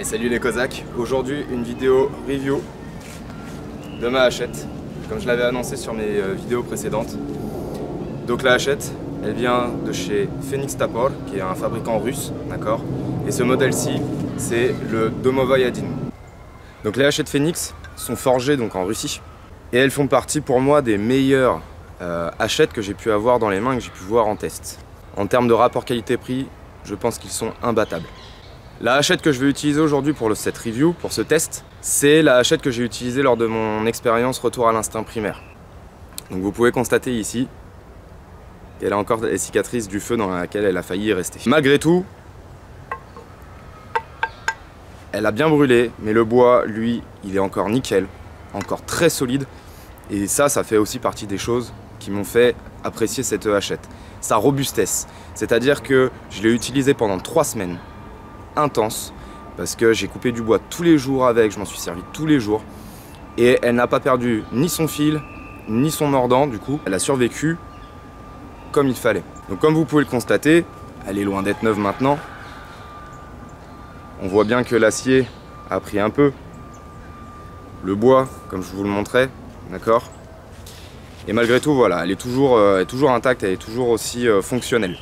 Et salut les Cosaques, aujourd'hui une vidéo review de ma hachette, comme je l'avais annoncé sur mes vidéos précédentes. Donc la hachette, elle vient de chez Phoenix Topor, qui est un fabricant russe, d'accord. Et ce modèle-ci, c'est le Domovoy 1. Donc les hachettes Phoenix sont forgées donc en Russie, et elles font partie pour moi des meilleures hachettes que j'ai pu avoir dans les mains, que j'ai pu voir en test. En termes de rapport qualité-prix, je pense qu'ils sont imbattables. La hachette que je vais utiliser aujourd'hui pour cette review, pour ce test, c'est la hachette que j'ai utilisée lors de mon expérience retour à l'instinct primaire. Donc vous pouvez constater ici qu'elle a encore les cicatrices du feu dans laquelle elle a failli rester. Malgré tout, elle a bien brûlé, mais le bois, lui, il est encore nickel, encore très solide. Et ça fait aussi partie des choses qui m'ont fait apprécier cette hachette. Sa robustesse, c'est-à-dire que je l'ai utilisée pendant 3 semaines. Intense, parce que j'ai coupé du bois tous les jours avec, je m'en suis servi tous les jours, et elle n'a pas perdu ni son fil ni son mordant. Du coup elle a survécu comme il fallait. Donc comme vous pouvez le constater, elle est loin d'être neuve maintenant. On voit bien que l'acier a pris un peu, le bois comme je vous le montrais, d'accord, et malgré tout voilà, elle est toujours intacte, elle est toujours aussi fonctionnelle.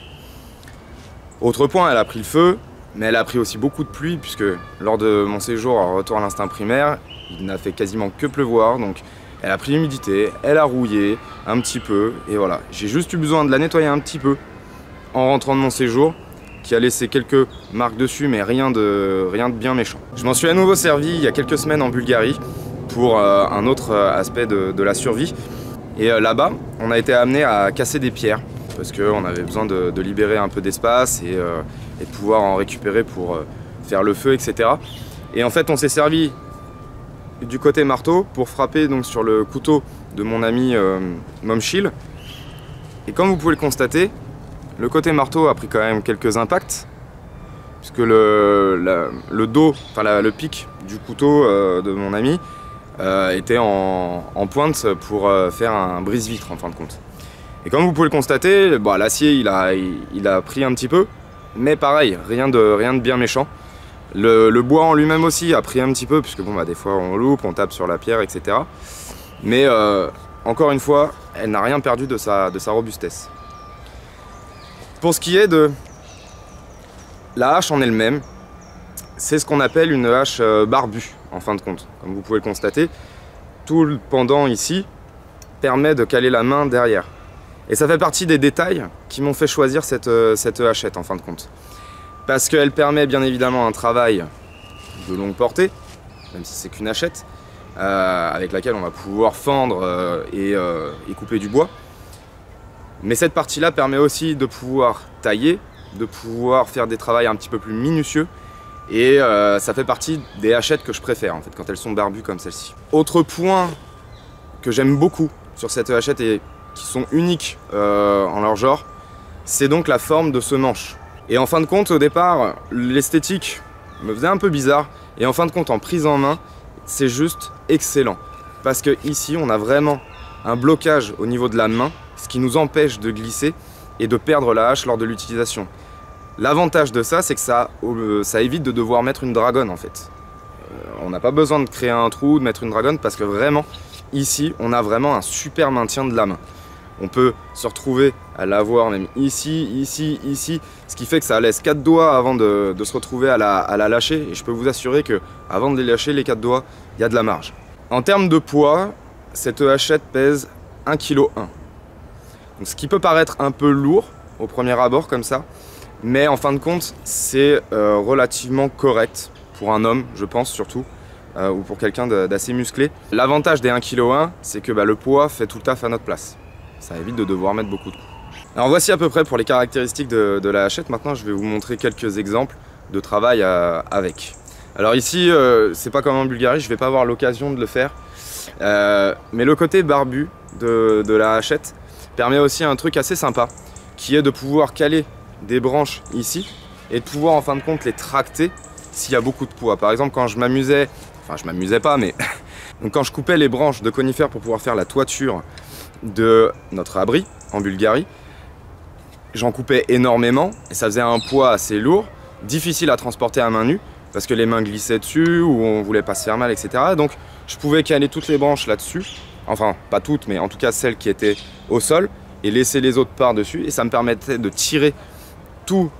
Autre point, elle a pris le feu, mais elle a pris aussi beaucoup de pluie, puisque lors de mon séjour en retour à l'instinct primaire, il n'a fait quasiment que pleuvoir, donc elle a pris l'humidité, elle a rouillé un petit peu, et voilà. J'ai juste eu besoin de la nettoyer un petit peu en rentrant de mon séjour, qui a laissé quelques marques dessus, mais rien de bien méchant. Je m'en suis à nouveau servi il y a quelques semaines en Bulgarie, pour un autre aspect de la survie, et là-bas, on a été amené à casser des pierres, parce qu'on avait besoin de libérer un peu d'espace et de pouvoir en récupérer pour faire le feu, etc. Et en fait on s'est servi du côté marteau pour frapper donc sur le couteau de mon ami Momchil. Et comme vous pouvez le constater, le côté marteau a pris quand même quelques impacts, puisque le dos, enfin le pic du couteau de mon ami était en pointe pour faire un brise-vitre en fin de compte. Et comme vous pouvez le constater, bah, l'acier il a pris un petit peu, mais pareil, rien de bien méchant. Le bois en lui-même aussi a pris un petit peu, puisque bon, bah, des fois on loupe, on tape sur la pierre, etc. Mais encore une fois, elle n'a rien perdu de sa robustesse. Pour ce qui est de la hache en elle-même, c'est ce qu'on appelle une hache barbue, en fin de compte. Comme vous pouvez le constater, tout le pendant ici permet de caler la main derrière. Et ça fait partie des détails qui m'ont fait choisir cette hachette en fin de compte. Parce qu'elle permet bien évidemment un travail de longue portée, même si c'est qu'une hachette, avec laquelle on va pouvoir fendre et couper du bois. Mais cette partie-là permet aussi de pouvoir tailler, de pouvoir faire des travaux un petit peu plus minutieux. Et ça fait partie des hachettes que je préfère en fait, quand elles sont barbues comme celle-ci. Autre point que j'aime beaucoup sur cette hachette et qui sont uniques en leur genre, c'est donc la forme de ce manche. Et en fin de compte, au départ, l'esthétique me faisait un peu bizarre, et en fin de compte, en prise en main, c'est juste excellent. Parce que ici, on a vraiment un blocage au niveau de la main, ce qui nous empêche de glisser et de perdre la hache lors de l'utilisation. L'avantage de ça, c'est que ça évite de devoir mettre une dragonne en fait. On n'a pas besoin de créer un trou, de mettre une dragonne, parce que vraiment, ici, on a vraiment un super maintien de la main. On peut se retrouver à l'avoir même ici, ici, ici, ce qui fait que ça laisse 4 doigts avant de se retrouver à la lâcher. Et je peux vous assurer que avant de les lâcher, les 4 doigts, il y a de la marge. En termes de poids, cette hachette pèse 1,1 kg. Donc, ce qui peut paraître un peu lourd au premier abord comme ça, mais en fin de compte, c'est relativement correct pour un homme, je pense surtout, ou pour quelqu'un d'assez musclé. L'avantage des 1,1 kg, c'est que le poids fait tout le taf à notre place. Ça évite de devoir mettre beaucoup de coups. Alors voici à peu près pour les caractéristiques de la hachette. Maintenant, je vais vous montrer quelques exemples de travail avec. Alors ici, c'est pas comme en Bulgarie, je vais pas avoir l'occasion de le faire. Mais le côté barbu de la hachette permet aussi un truc assez sympa, qui est de pouvoir caler des branches ici et de pouvoir en fin de compte les tracter s'il y a beaucoup de poids. Par exemple, quand je m'amusais, enfin je m'amusais pas, mais donc quand je coupais les branches de conifères pour pouvoir faire la toiture de notre abri en Bulgarie, j'en coupais énormément et ça faisait un poids assez lourd, difficile à transporter à main nue. parce que les mains glissaient dessus ou on voulait pas se faire mal, etc. Donc je pouvais caler toutes les branches là-dessus, enfin pas toutes, mais en tout cas celles qui étaient au sol, et laisser les autres par-dessus, et ça me permettait de tirer tous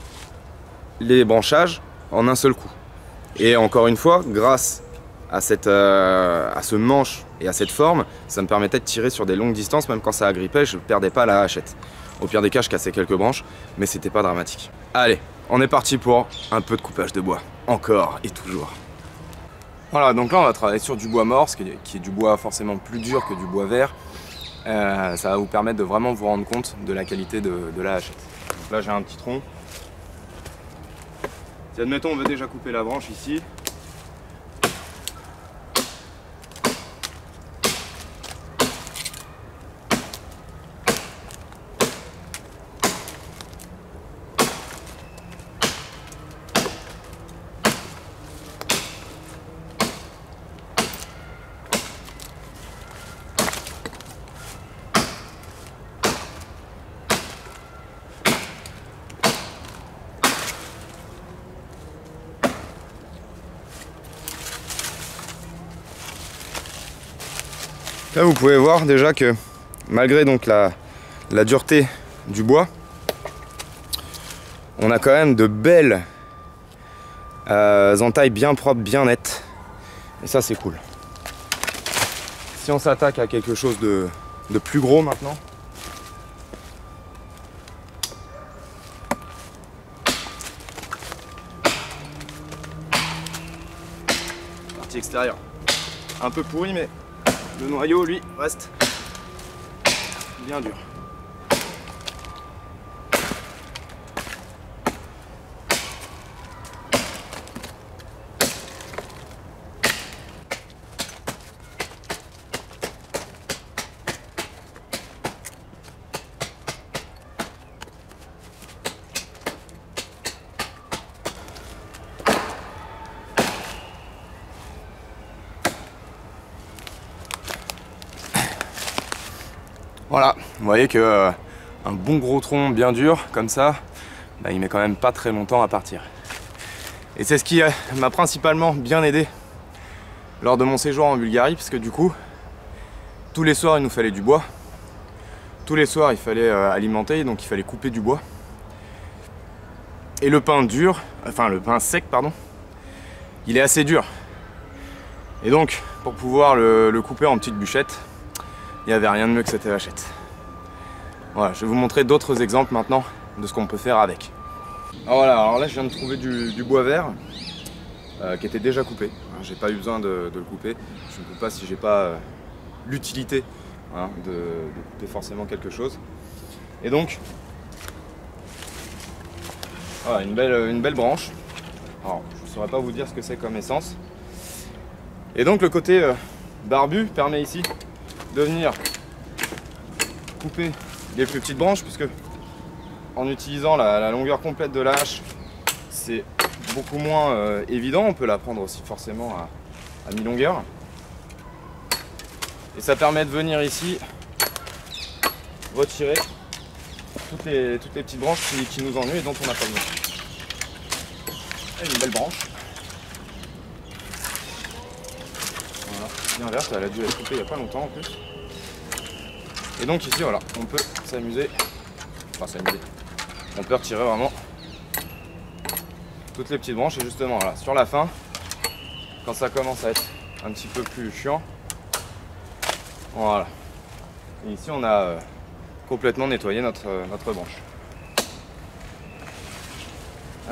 les branchages en un seul coup. Et encore une fois, grâce à ce manche et à cette forme, ça me permettait de tirer sur des longues distances, même quand ça agrippait, je ne perdais pas la hachette. Au pire des cas, je cassais quelques branches, mais c'était pas dramatique. Allez, on est parti pour un peu de coupage de bois, encore et toujours. Voilà, donc là on va travailler sur du bois morse, qui est du bois forcément plus dur que du bois vert. Ça va vous permettre de vraiment vous rendre compte de la qualité de la hachette. Donc là j'ai un petit tronc. Si admettons on veut déjà couper la branche ici, là vous pouvez voir déjà que malgré donc la dureté du bois, on a quand même de belles entailles bien propres, bien nettes, et ça c'est cool. Si on s'attaque à quelque chose de plus gros maintenant, partie extérieure, un peu pourri, mais le noyau, lui, reste bien dur. Voilà, vous voyez que un bon gros tronc bien dur comme ça, bah, il met quand même pas très longtemps à partir. Et c'est ce qui m'a principalement bien aidé lors de mon séjour en Bulgarie, parce que du coup, tous les soirs il nous fallait du bois, tous les soirs il fallait alimenter, donc il fallait couper du bois. Et le pain dur, enfin le pain sec pardon, il est assez dur. Et donc pour pouvoir le couper en petites bûchettes, il n'y avait rien de mieux que cette hachette. Voilà, je vais vous montrer d'autres exemples maintenant de ce qu'on peut faire avec. Alors là je viens de trouver du bois vert qui était déjà coupé. J'ai pas eu besoin de le couper. Je ne peux pas si j'ai pas l'utilité de couper forcément quelque chose. Et donc voilà, une belle branche. Alors je ne saurais pas vous dire ce que c'est comme essence. Et donc le côté barbu permet ici de venir couper les plus petites branches, puisque en utilisant la longueur complète de la hache, c'est beaucoup moins évident. On peut la prendre aussi forcément à mi-longueur. Et ça permet de venir ici retirer toutes les petites branches qui nous ennuient et dont on n'a pas besoin. Une belle branche. Voilà, bien verte, elle a dû être coupée il n'y a pas longtemps en plus. Et donc ici voilà, on peut s'amuser, on peut retirer vraiment toutes les petites branches, et justement voilà, sur la fin, quand ça commence à être un petit peu plus chiant, voilà. Et ici on a complètement nettoyé notre branche.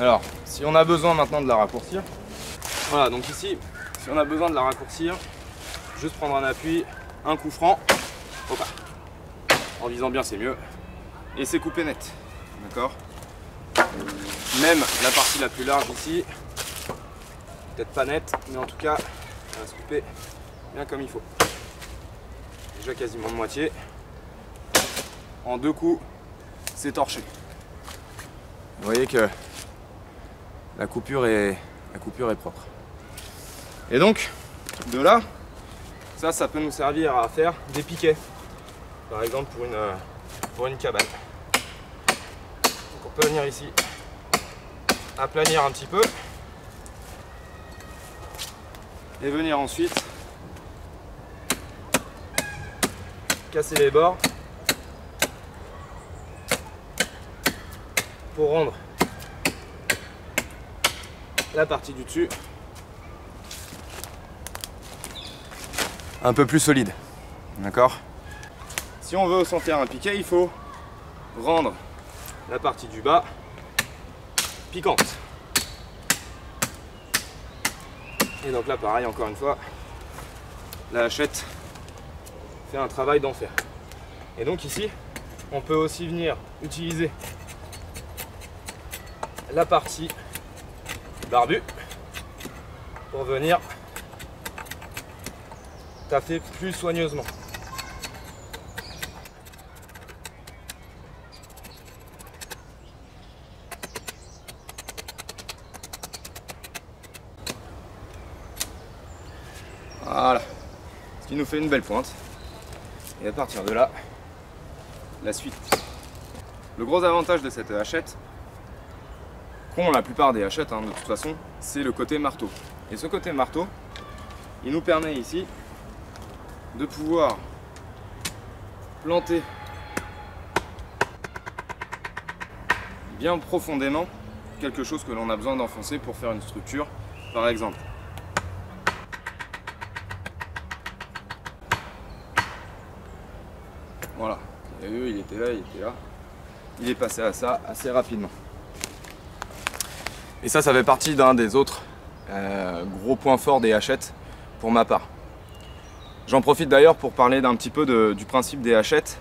Alors, si on a besoin maintenant de la raccourcir, voilà, donc ici, si on a besoin de la raccourcir, juste prendre un appui, un coup franc, hop, en visant bien c'est mieux, et c'est coupé net, d'accord. Même la partie la plus large ici, peut-être pas nette, mais en tout cas, ça va se couper bien comme il faut. Déjà quasiment de moitié, en 2 coups, c'est torché. Vous voyez que la coupure est propre. Et donc, de là, ça peut nous servir à faire des piquets. Par exemple pour une cabane. Donc on peut venir ici, aplanir un petit peu. Et venir ensuite casser les bords pour rendre la partie du dessus un peu plus solide. D'accord? Si on veut s'en faire un piquet, il faut rendre la partie du bas piquante. Et donc là, pareil, encore une fois, la hachette fait un travail d'enfer. Et donc ici, on peut aussi venir utiliser la partie barbue pour venir taffer plus soigneusement. Voilà, ce qui nous fait une belle pointe. Et à partir de là, la suite. Le gros avantage de cette hachette, qu'ont la plupart des hachettes de toute façon, c'est le côté marteau. Et ce côté marteau, il nous permet ici de pouvoir planter bien profondément quelque chose que l'on a besoin d'enfoncer pour faire une structure, par exemple. Voilà, et eux, il était là, il était là. Il est passé à ça assez rapidement. Et ça fait partie d'un des autres gros points forts des hachettes pour ma part. J'en profite d'ailleurs pour parler d'un petit peu du principe des hachettes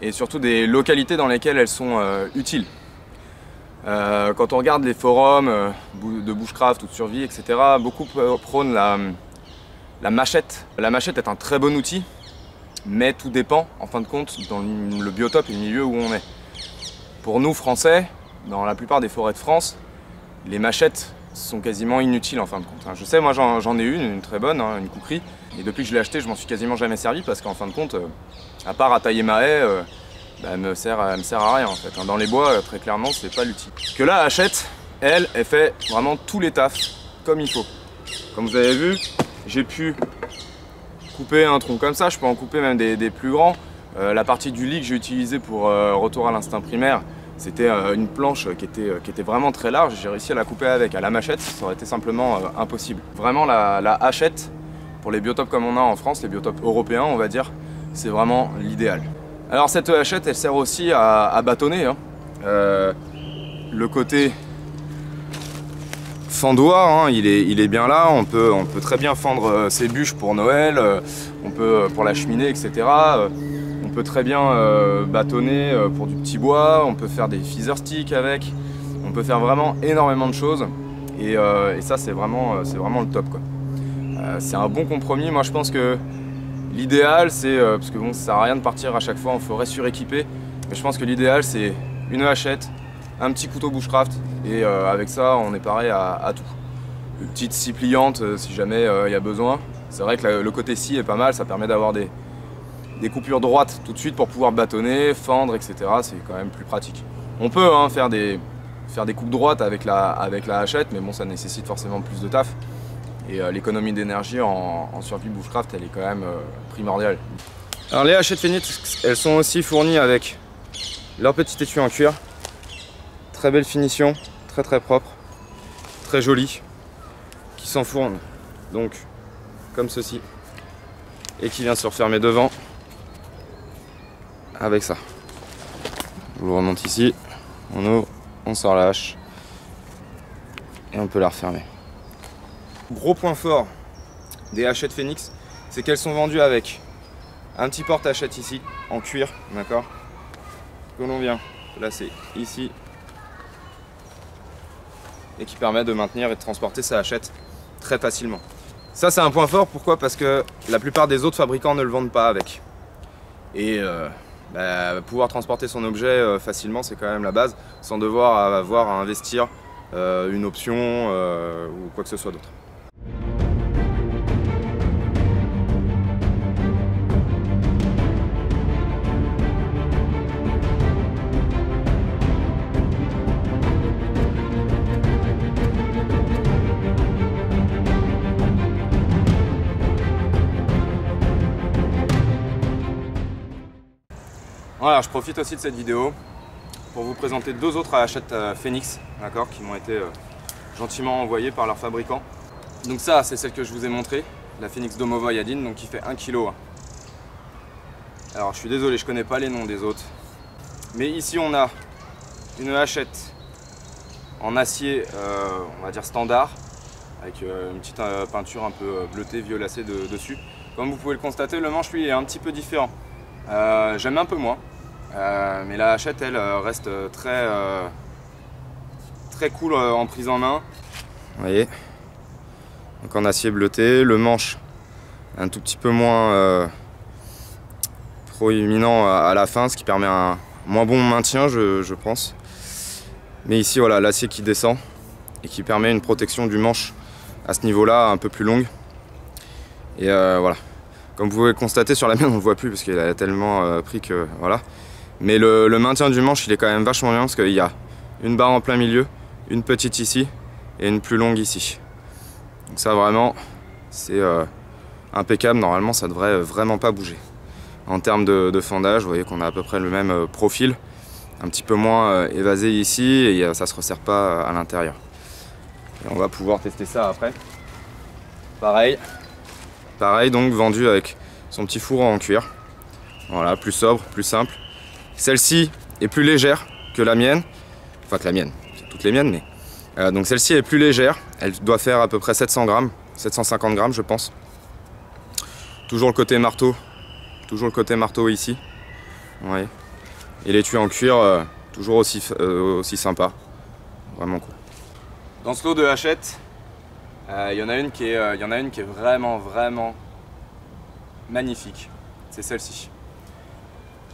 et surtout des localités dans lesquelles elles sont utiles. Quand on regarde les forums de bushcraft ou de survie, etc., beaucoup prônent la machette. La machette est un très bon outil, mais tout dépend, en fin de compte, dans le biotope et le milieu où on est. Pour nous, Français, dans la plupart des forêts de France, les machettes sont quasiment inutiles en fin de compte. Je sais, moi j'en ai une très bonne, une Kukri, et depuis que je l'ai achetée, je m'en suis quasiment jamais servi parce qu'en fin de compte, à part à tailler ma haie, elle me sert à rien en fait. Dans les bois, très clairement, c'est pas l'utile. Que la hachette, elle fait vraiment tous les tafs comme il faut. Comme vous avez vu, j'ai pu couper un tronc comme ça, je peux en couper même des plus grands. La partie du lit que j'ai utilisée pour retour à l'instinct primaire, c'était une planche qui était vraiment très large. J'ai réussi à la couper avec. À la machette, ça aurait été simplement impossible. Vraiment, la hachette, pour les biotopes comme on a en France, les biotopes européens, on va dire, c'est vraiment l'idéal. Alors cette hachette, elle sert aussi à bâtonner. Le côté fendoir, il est bien là. On peut très bien fendre ses bûches pour Noël, on peut pour la cheminée, etc. On peut très bien bâtonner pour du petit bois, on peut faire des feather sticks avec, on peut faire vraiment énormément de choses et ça c'est vraiment le top quoi. C'est un bon compromis. Moi je pense que l'idéal c'est, parce que bon ça sert à rien de partir à chaque fois en forêt suréquipée, mais je pense que l'idéal c'est une hachette, un petit couteau bushcraft et avec ça on est paré à tout. Une petite scie pliante si jamais il y a besoin. C'est vrai que le côté scie est pas mal, ça permet d'avoir des coupures droites tout de suite pour pouvoir bâtonner, fendre, etc. C'est quand même plus pratique. On peut faire des coupes droites avec la hachette, mais bon, ça nécessite forcément plus de taf. Et l'économie d'énergie en survie bushcraft, elle est quand même primordiale. Alors les hachettes Phoenix, elles sont aussi fournies avec leur petit étui en cuir. Très belle finition, très propre, très joli, qui s'enfourne donc comme ceci et qui vient se refermer devant avec ça. On le remonte ici, on ouvre, on sort la hache et on peut la refermer. Gros point fort des hachettes Phoenix, c'est qu'elles sont vendues avec un petit porte-hachette ici en cuir, d'accord, que l'on vient placer ici et qui permet de maintenir et de transporter sa hachette très facilement. Ça c'est un point fort, pourquoi? Parce que la plupart des autres fabricants ne le vendent pas avec. Et pouvoir transporter son objet facilement, c'est quand même la base, sans devoir avoir à investir une option ou quoi que ce soit d'autre. Voilà, je profite aussi de cette vidéo pour vous présenter deux autres hachettes Phoenix, d'accord, qui m'ont été gentiment envoyées par leur fabricant. Donc ça, c'est celle que je vous ai montrée, la Phoenix Domovoy Yadin, donc qui fait 1 kg. Alors je suis désolé, je connais pas les noms des autres. Mais ici on a une hachette en acier, on va dire standard, avec une petite peinture un peu bleutée, violacée dessus. Comme vous pouvez le constater, le manche lui est un petit peu différent. J'aime un peu moins, mais la hachette elle reste très cool en prise en main. Vous voyez, donc en acier bleuté, le manche un tout petit peu moins proéminent à la fin, ce qui permet un moins bon maintien je pense. Mais ici voilà, l'acier qui descend et qui permet une protection du manche à ce niveau là un peu plus longue. Et voilà, comme vous pouvez le constater sur la mienne on ne le voit plus parce qu'il a tellement pris que voilà. Mais le maintien du manche il est quand même vachement bien parce qu'il y a une barre en plein milieu, une petite ici et une plus longue ici. Donc ça vraiment c'est impeccable, normalement ça devrait vraiment pas bouger. En termes de fendage, vous voyez qu'on a à peu près le même profil, un petit peu moins évasé ici et ça se resserre pas à l'intérieur. On va pouvoir tester ça après. Pareil donc vendu avec son petit fourreau en cuir. Voilà, plus sobre, plus simple. Celle-ci est plus légère que la mienne, enfin que la mienne, c'est toutes les miennes, mais donc celle-ci est plus légère, elle doit faire à peu près 700 grammes, 750 grammes je pense. Toujours le côté marteau ici, ouais. Et l'étui en cuir, toujours aussi sympa, vraiment cool. Dans ce lot de hachettes, il y en a une qui est vraiment magnifique, c'est celle-ci.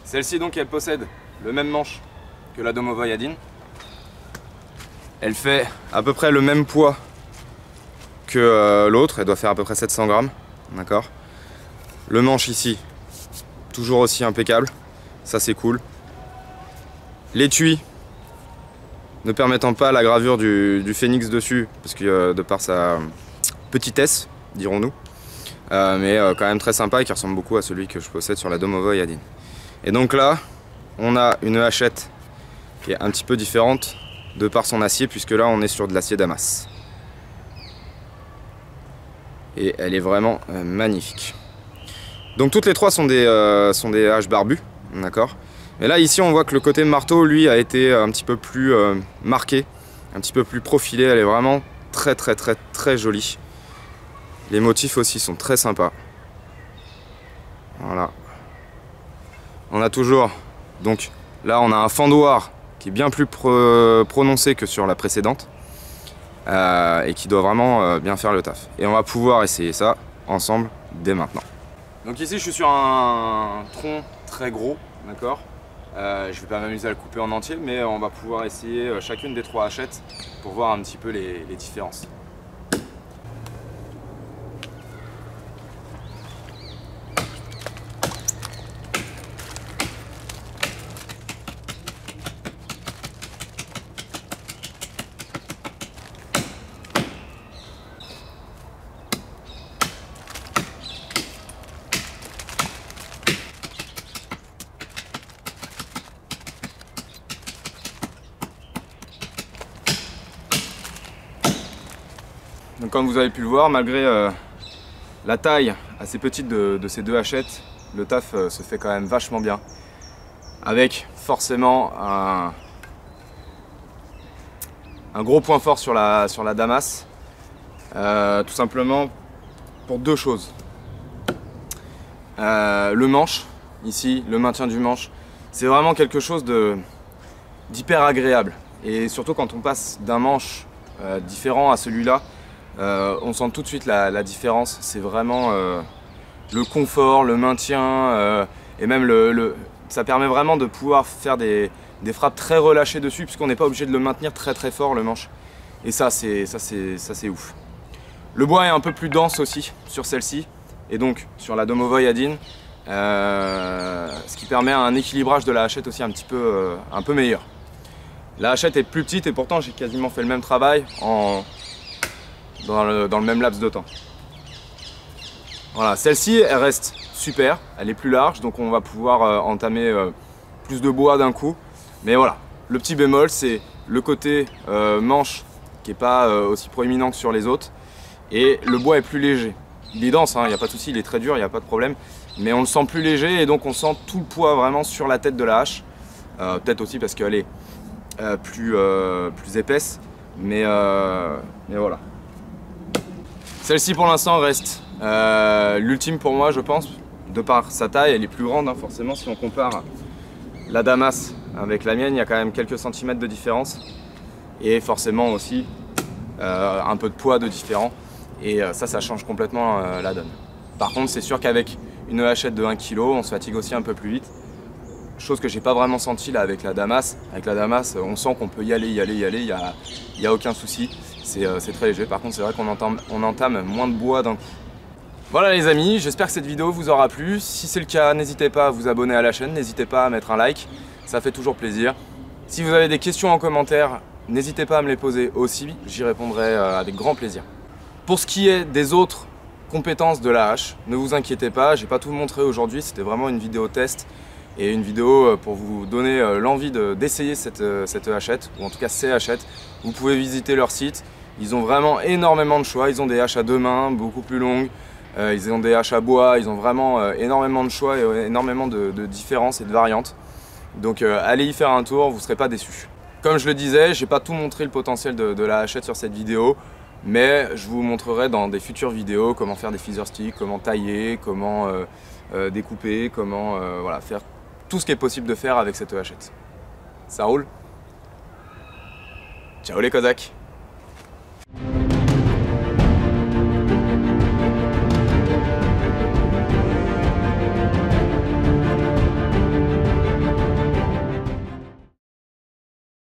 Celle-ci donc elle possède le même manche que la Domovoy Yadin. Elle fait à peu près le même poids que l'autre, elle doit faire à peu près 700 grammes, d'accord. Le manche ici, toujours aussi impeccable, ça c'est cool. L'étui, ne permettant pas la gravure du Phoenix dessus, parce que de par sa petitesse, dirons-nous, mais quand même très sympa et qui ressemble beaucoup à celui que je possède sur la Domovoy Yadin. Et donc là, on a une hachette qui est un petit peu différente de par son acier, puisque là on est sur de l'acier Damas. Et elle est vraiment magnifique. Donc toutes les trois sont des haches barbues, d'accord. Mais là ici on voit que le côté marteau lui a été un petit peu plus marqué, un petit peu plus profilé. Elle est vraiment très jolie. Les motifs aussi sont très sympas. Voilà. On a toujours, donc là on a un fendoir qui est bien plus prononcé que sur la précédente et qui doit vraiment bien faire le taf. Et on va pouvoir essayer ça ensemble dès maintenant. Donc ici je suis sur un tronc très gros, d'accord. Je vais pas m'amuser à le couper en entier, mais on va pouvoir essayer chacune des trois hachettes pour voir un petit peu les différences. Donc comme vous avez pu le voir, malgré la taille assez petite de ces deux hachettes, le taf se fait quand même vachement bien. Avec forcément un gros point fort sur la Damas. Tout simplement pour deux choses. Le manche, ici, le maintien du manche, c'est vraiment quelque chose d'hyper agréable. Et surtout quand on passe d'un manche différent à celui-là, on sent tout de suite la différence. C'est vraiment le confort, le maintien et même ça permet vraiment de pouvoir faire des frappes très relâchées dessus puisqu'on n'est pas obligé de le maintenir très fort le manche. Et ça c'est ouf. Le bois est un peu plus dense aussi sur celle-ci et donc sur la Domovoy Yadin, ce qui permet un équilibrage de la hachette aussi un peu meilleur. La hachette est plus petite et pourtant j'ai quasiment fait le même travail dans le même laps de temps. Voilà, celle-ci elle reste super, elle est plus large donc on va pouvoir entamer plus de bois d'un coup. Mais voilà, le petit bémol, c'est le côté manche qui n'est pas aussi proéminent que sur les autres. Et le bois est plus léger. Il est dense, il n'y a pas de souci, il est très dur, il n'y a pas de problème. Mais on le sent plus léger et donc on sent tout le poids vraiment sur la tête de la hache. Peut-être aussi parce qu'elle est plus épaisse. Mais voilà. Celle-ci pour l'instant reste l'ultime pour moi, je pense. De par sa taille, elle est plus grande forcément. Si on compare la Damas avec la mienne, il y a quand même quelques centimètres de différence. Et forcément aussi un peu de poids de différent. Et ça change complètement la donne. Par contre, c'est sûr qu'avec une hachette de 1 kg, on se fatigue aussi un peu plus vite. Chose que j'ai pas vraiment senti là avec la Damas. Avec la Damas, on sent qu'on peut y aller, il y a aucun souci. C'est très léger. Par contre, c'est vrai qu'on entame moins de bois d'un coup. Voilà les amis, j'espère que cette vidéo vous aura plu. Si c'est le cas, n'hésitez pas à vous abonner à la chaîne, n'hésitez pas à mettre un like, ça fait toujours plaisir. Si vous avez des questions en commentaire, n'hésitez pas à me les poser aussi, j'y répondrai avec grand plaisir. Pour ce qui est des autres compétences de la hache, ne vous inquiétez pas, j'ai pas tout montré aujourd'hui, c'était vraiment une vidéo test et une vidéo pour vous donner l'envie d'essayer cette hachette, ou en tout cas ces hachettes. Vous pouvez visiter leur site, ils ont vraiment énormément de choix, ils ont des haches à 2 mains, beaucoup plus longues, ils ont des haches à bois, ils ont vraiment énormément de choix et énormément de différences et de variantes. Donc allez y faire un tour, vous ne serez pas déçus. Comme je le disais, j'ai pas tout montré le potentiel de la hachette sur cette vidéo, mais je vous montrerai dans des futures vidéos comment faire des feather sticks, comment tailler, comment découper, comment voilà, faire tout ce qui est possible de faire avec cette hachette. Ça roule? Ciao les Cosaques!